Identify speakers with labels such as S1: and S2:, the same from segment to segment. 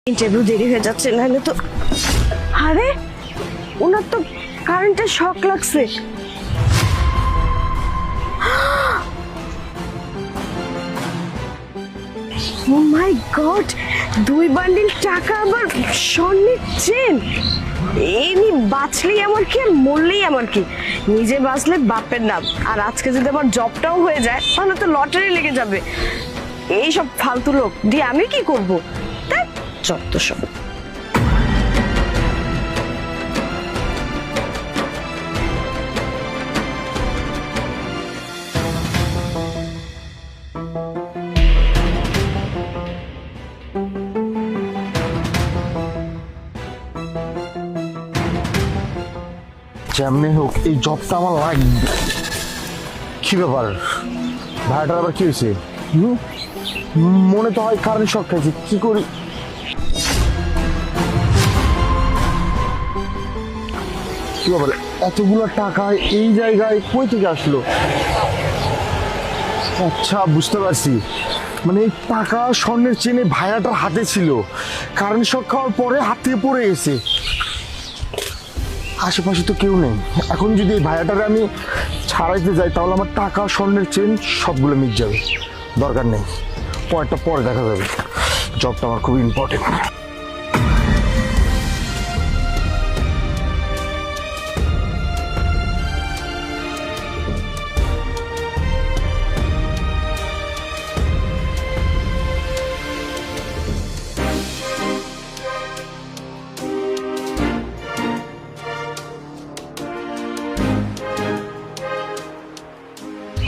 S1: Interview দেরি হয়ে যাচ্ছে, নাহলে তো। আরে ওনার তো কারেন্টের শক লাগছে। ও মাই গড, 2 বান্ডিল টাকা, আবার স্বর্ণের চেন। এমনি বাঁচলেই আমার কি আর মরলেই আমার কি, নিজে বাঁচলে বাপের নাম। আর আজকে যদি আমার জবটাও হয়ে যায় তাহলে তো লটারি লেগে যাবে। এইসব ফালতু লোক দিয়ে আমি কি করবো? তা যত সব।
S2: যেমনি হোক এই জবটা আমার লাগবে। কি ব্যাপার, ভাড়াটার আবার কি হয়েছে? মনে তো হয় কারেন্ট শক খাইছে, কি করি? কি ব্যাপার, এতগুলো টাকা এই জায়গায় কই থেকে আসলো? আচ্ছা, বুঝতে পারছি, মানে এই টাকা স্বর্ণের চেনে ভাইয়াটার হাতে ছিল, কারেন্ট শক খাওয়ার পরে হাত থেকে পড়ে গেছে। আশেপাশে তো কেউ নেই, এখন যদি এই ভাইয়াটারে আমি ছাড়াইতে যাই তাহলে আমার টাকা স্বর্ণের চেন সবগুলো মিট যাবে। দরকার নেই, পরেরটা পরে দেখা যাবে। জবটা আমার খুব ইম্পর্টেন্ট।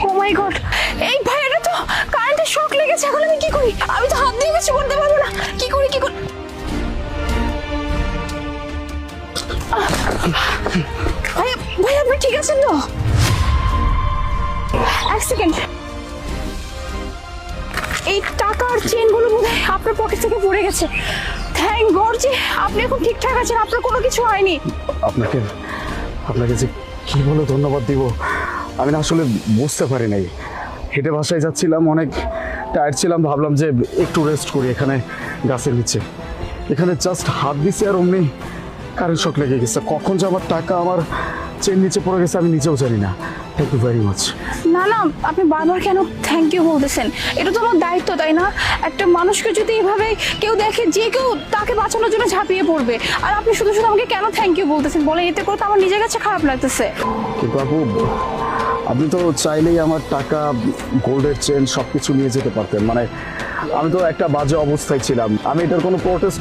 S1: ও মাই গড, এই ভাইয়াটা তো কারেন্টের শক লেগেছে। এখন আমি কি করি? আমি তো হাত দিয়ে কিছু করতে পারবো না। কি করি? ভাইয়া ভাইয়া, আপনি ঠিক আছেন তো? এক সেকেন্ড, এই টাকার চেনগুলো বোধহয় আপনার পকেট থেকে পড়ে গেছে। থ্যাংক গড যে আপনি এখন ঠিকঠাক আছেন, আপনার কোনো কিছু হয়নি।
S2: আপনাকে যে কি বলে ধন্যবাদ দিব, আমি না আসলে বুঝতে পারি নাই। হেঁটে বাসায় যাচ্ছিলাম, অনেক টায়ার্ড ছিলাম, ভাবলাম যে একটু রেস্ট করি এখানে গাছের নিচে। এখানে জাস্ট হাত দিছি আর অমনি কারেন্ট শক লেগে গেছে। কখন যে আমার টাকা আমার চেন নিচে পড়ে গেছে আমি নিজেও জানি না। Thank you very much.
S3: না না, আপনি বারবার কেন থ্যাংক ইউ বলতেছেন? এটা তো আমার দায়িত্ব, তাই না? একটা মানুষকে যদি এভাবে কেউ দেখে, যে কেউ তাকে বাঁচানোর জন্য ঝাঁপিয়ে পড়বে, আর আপনি শুধু শুধু আমাকে কেন থ্যাংক ইউ বলতেছেন বলে? এতে করে তো আমার নিজের কাছে খারাপ লাগতেছে।
S2: কিন্তু আপু, আপনি তো চাইলেই আমার টাকা, গোল্ডের চেন সব কিছু নিয়ে যেতে পারতেন। মানে আমি তো একটা বাজে অবস্থায় ছিলাম, আমি এটার কোনো প্রোটেস্ট